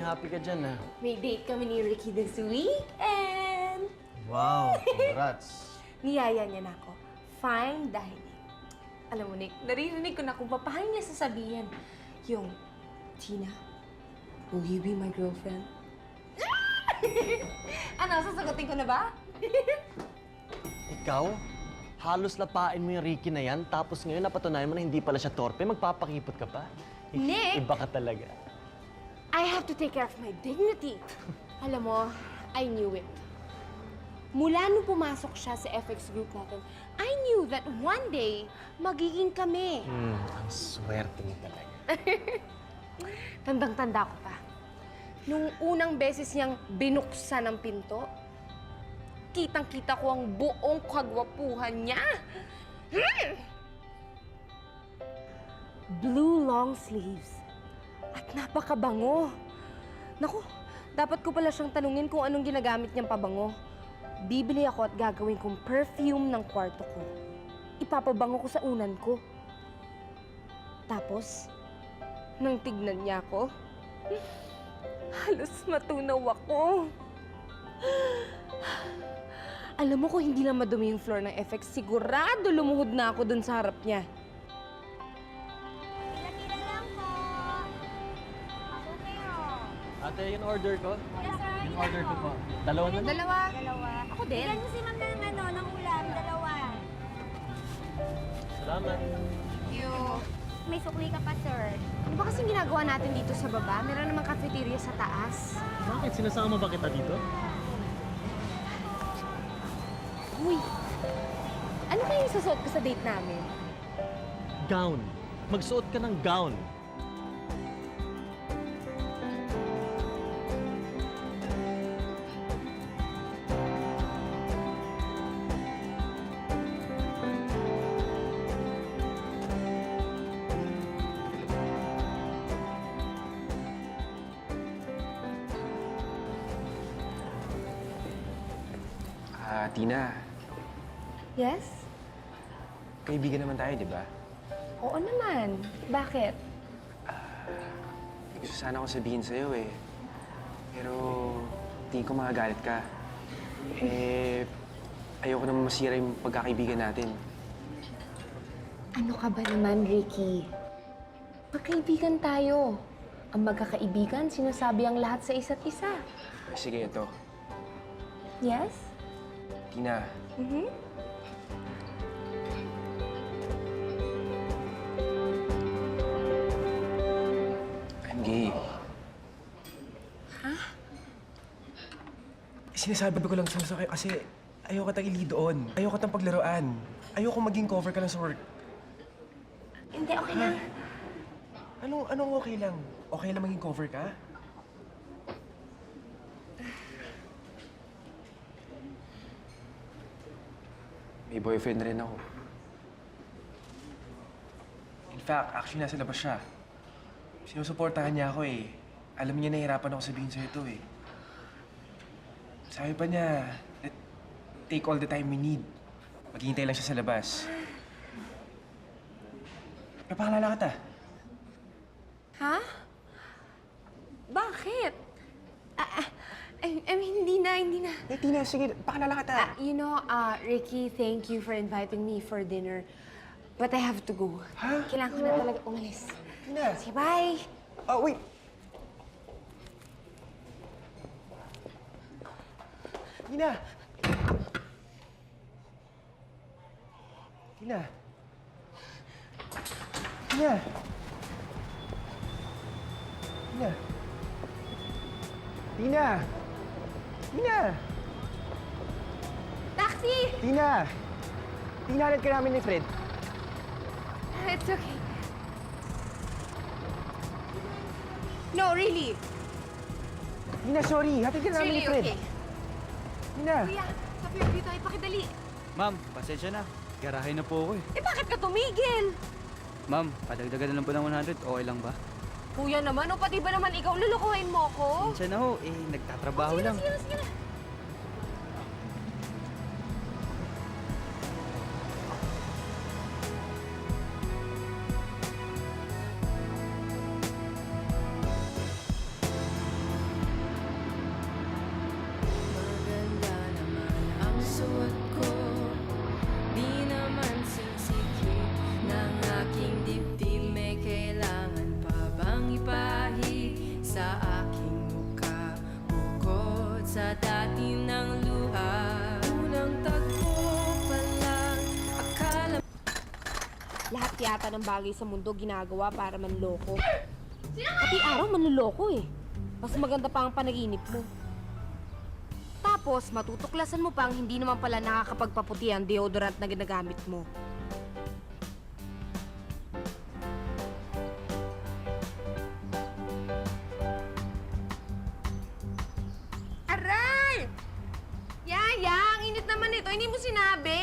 happy ka dyan, ha? May date kami ni Ricky this weekend. Wow, congrats. Niyaya niya na ako. Fine dining. Alam mo, Nick, naririnig ko na kung paano niya sasabihin yung, Tina, will you be my girlfriend? Ano, sasagutin ko na ba? Ikaw? Halos lapain mo yung Ricky na yan, tapos ngayon napatunayan mo na hindi pala siya torpe, magpapakipot ka pa? Nick! Iba ka talaga. I have to take care of my dignity. Alam mo, I knew it. Mula nung pumasok siya sa FX group natin, I knew that one day, magiging kami. Ang swerte mo talaga. Tandang-tanda ko pa. Nung unang beses niyang binuksan ang pinto, kitang-kita ko ang buong kagwapuhan niya. Blue long sleeves. At napakabango. Naku, dapat ko pala siyang tanungin kung anong ginagamit niyang pabango. Bibili ako at gagawin kong perfume ng kwarto ko. Ipapabango ko sa unan ko. Tapos, nang tignan niya ako, halos matunaw ako. Alam mo kung hindi lang madumi yung floor ng FX, sigurado lumuhod na ako dun sa harap niya. Tila-tila lang po. Ako kayo. Ate, yung order ko? Yes, sir. Yung order ko po. Dalawa na? Dalawa. Dalawa. Ako din. Bigyan niyo si ma'am ng ulam. Dalawa. Salamat. May sukli ka pa, sir. Ano ba kasing ginagawa natin dito sa baba? Meron namang cafeteria sa taas. Bakit? Sinasama ba kita dito? Uy! Ano kaya yung susuot ko sa date namin? Gown. Magsuot ka ng gown. Tina, Yes? kaibigan naman tayo, di ba? Oo naman. Bakit? May gusto sana akong sabihin sa'yo eh. Pero tingin ko magagalit ka. Ayoko naman masira yung pagkakaibigan natin. Ano ka ba naman, Ricky? Magkaibigan tayo. Ang magkakaibigan, sinasabi ang lahat sa isa't isa. Sige, ito. Yes? Tina, I'm gay. Sinasabi ko lang sa kayo kasi ayoko tang ili doon. Ayoko tang paglaruan. Ayoko maging cover ka lang sa work. Hindi, okay lang. Anong okay lang? Okay lang maging cover ka? May boyfriend na rin ako. In fact, actually nasa labas siya. Sinusuportahan niya ako eh. Alam niya nahihirapan ako sabihin sa'yo ito eh. Sabi pa niya, take all the time we need. Maghihintay lang siya sa labas. Papakalala kita. Ha? Bakit? I mean, hindi na. Tina, sige, pakalala kita. Ricky, thank you for inviting me for dinner. But I have to go. Ha? Kailangan ko na talaga umalis. Tina! Sige, bye! Oh, wait! Tina! Tina! Tina! Tina! Tina! Tina! Taxi! Tina! Tina, halit ka namin ni Fred. It's okay. No, really. Tina, sorry. Hatid ka It's namin ni really Fred. okay. Tina! Kuya, sa Fairview tayo, pakidali. Ma'am, pasensya na. Garahe na po ako eh. Eh, bakit ka tumigil? Ma'am, padagdagan na lang po ng 100. Okay lang ba? Kuya naman, o pati ba naman ikaw, lulukuhin mo ako? Pasensya na ho. Nagtatrabaho Sige na, lang. sige na, sige na. suot ko, di naman sensitive ng aking dibdib. May kailangan pa bang ipahid sa aking mukha bukod sa dati ng luha? Unang tagpo pa lang, akala lahat yata ng bagay sa mundo ginagawa para manloko. Pati araw manloloko eh. Mas maganda pa ang panaginip mo. Tapos, matutuklasan mo pang hindi naman pala nakakapagpaputi ang deodorant na ginagamit mo. Aray! Yaya, ang init naman ito. Hindi mo sinabi.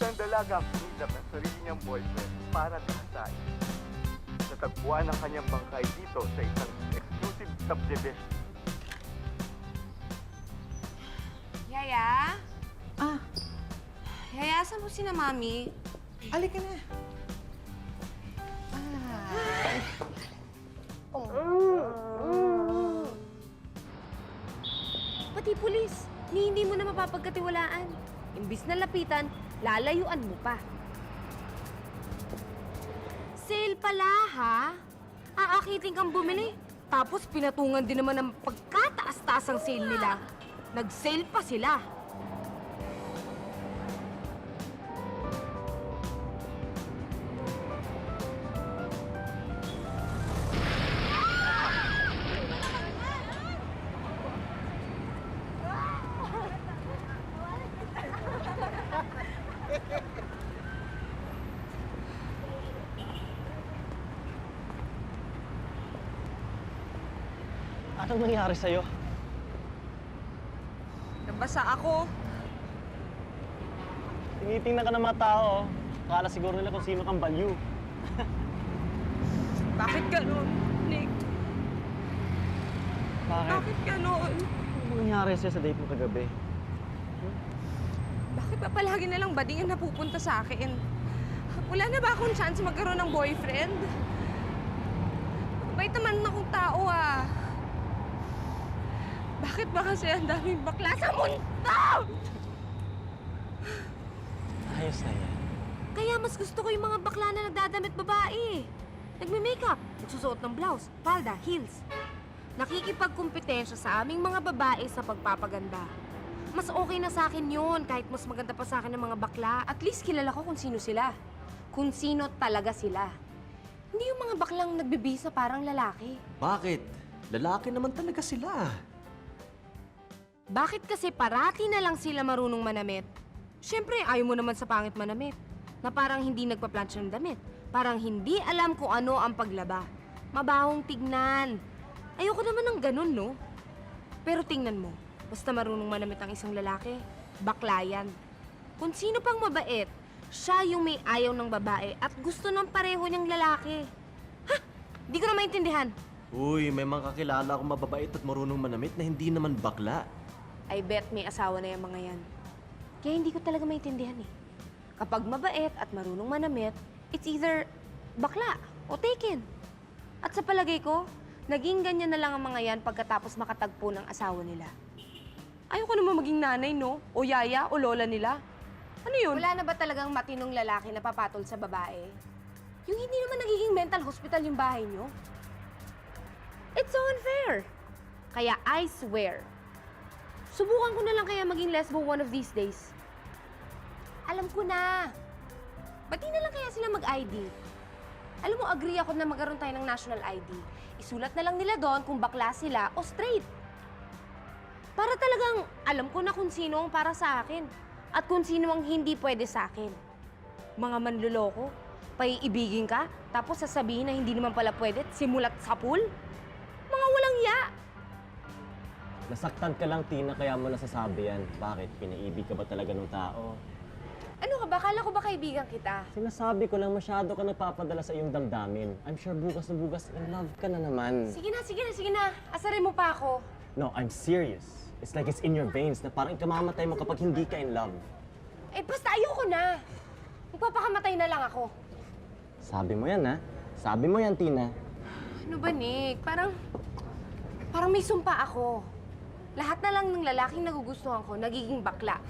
Isang dalaga ang pinilap ng sarili niyang boyfriend para tahasain. Natagpuan ang kanyang bangkay dito sa isang exclusive subdivision. Yaya? Yaya, saan mo si na Mami? Halika na. Pati pulis, hindi mo na mapapagkatiwalaan. Imbis na lapitan, lalayuan mo pa. Sale pala, ha? Aakitin kang bumili. Tapos pinatungan din naman ng pagkataas-taas ang sale nila. Nag-sale pa sila. Anong nangyari sa'yo? Nabasa ako. Tinitingnan ka ng mga tao. Akala siguro nila kung sino kang balyu. Bakit ganun, Nick? Bakit? Bakit ganun? Anong nangyari sa'yo sa date mo kagabi? Bakit ba palagi na lang bading ang napupunta sa akin? Wala na ba akong chance magkaroon ng boyfriend? Mabait naman akong tao, ah. Bakit ba kasi ang daming bakla sa mundo? Ayos na yan. Kaya mas gusto ko yung mga bakla na nagdadamit babae. Nagme-makeup, nagsusuot ng blouse, palda, heels. Nakikipagkumpetensya sa aming mga babae sa pagpapaganda. Mas okay na sa akin yun, kahit mas maganda pa sa akin ng mga bakla. At least kilala ko kung sino sila. Kung sino talaga sila. Hindi yung mga baklang nagbibisa parang lalaki. Bakit? Lalaki naman talaga sila. Bakit kasi parati na lang sila marunong manamit? Siyempre, ayaw mo naman sa pangit manamit. Na parang hindi nagpa-plancha ng damit. Parang hindi alam kung ano ang paglaba. Mabahong tignan. Ayoko naman ng ganun, no? Pero tingnan mo, basta marunong manamit ang isang lalaki, bakla yan. Kung sino pang mabait, siya yung may ayaw ng babae at gusto ng pareho niyang lalaki. Ha? Di ko na maintindihan. Uy, may mga kakilala akong mababait at marunong manamit na hindi naman bakla. I bet may asawa na yung mga yan. Kaya hindi ko talaga maintindihan eh. Kapag mabait at marunong manamit, it's either bakla o taken. At sa palagay ko, naging ganyan na lang ang mga yan pagkatapos makatagpo ng asawa nila. Ayoko naman maging nanay, no? O yaya o lola nila. Ano yun? Wala na ba talagang matinong lalaki na papatol sa babae? Yung hindi naman nagiging mental hospital yung bahay nyo? It's so unfair. Kaya I swear, subukan ko na lang kaya maging lesbo one of these days. Alam ko na. Ba't di na lang kaya sila mag-ID? Alam mo, agree ako na magkaroon tayo ng national ID. Isulat na lang nila doon kung bakla sila o straight. Para talagang alam ko na kung sino ang para sa akin at kung sino ang hindi pwede sa akin. Mga manluloko, paiibigin ka, tapos sasabihin na hindi naman pala pwede, simulat sa pool? Mga walang ya! Nasaktan ka lang, Tina, kaya mo nasasabi yan. Bakit? Pinaibig ka ba talaga ng tao? Ano ka ba? Kala ko ba kaibigan kita? Sinasabi ko lang masyado ka nagpapadala sa iyong damdamin. I'm sure bukas na bukas in love ka na naman. Sige na, sige na, sige na. Asarin mo pa ako. No, I'm serious. It's like it's in your veins na parang ikamamatay mo kapag hindi ka in love. Eh, basta ayoko na. Magpapakamatay na lang ako. Sabi mo yan, ha? Sabi mo yan, Tina. Ano ba, Nick? Parang may sumpa ako. Lahat na lang ng lalaking nagugustuhan ko, nagiging bakla.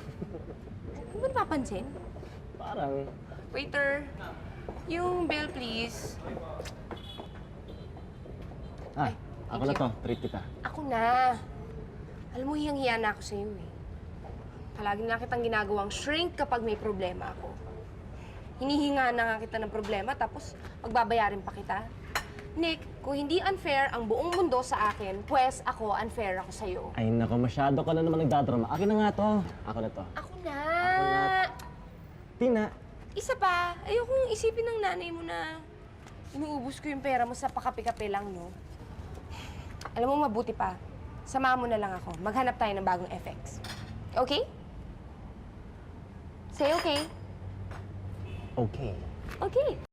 Ano ba napapansin? Parang... Waiter, yung bill, please. Ah, Ay, ako thank na you. to. Treat kita. Ako na. Alam mo, hiyang-hiya na ako sa'yo eh. Palagi na kitang ginagawang shrink kapag may problema ako. Hinihinga na nga kita ng problema, tapos magbabayarin pa kita. Nick, kung hindi unfair ang buong mundo sa akin, pues ako, unfair ako sa'yo. Ay, nako, masyado ka na naman nagdadrama. Akin na nga to. Ako na to. Ako na! Ako na. Tina, Isa pa, ayokong isipin ng nanay mo na inuubos ko yung pera mo sa pakapi-kape lang, no? Alam mo, mabuti pa. Samahan mo na lang ako. Maghanap tayo ng bagong FX. Okay? Say okay. okay. Okay.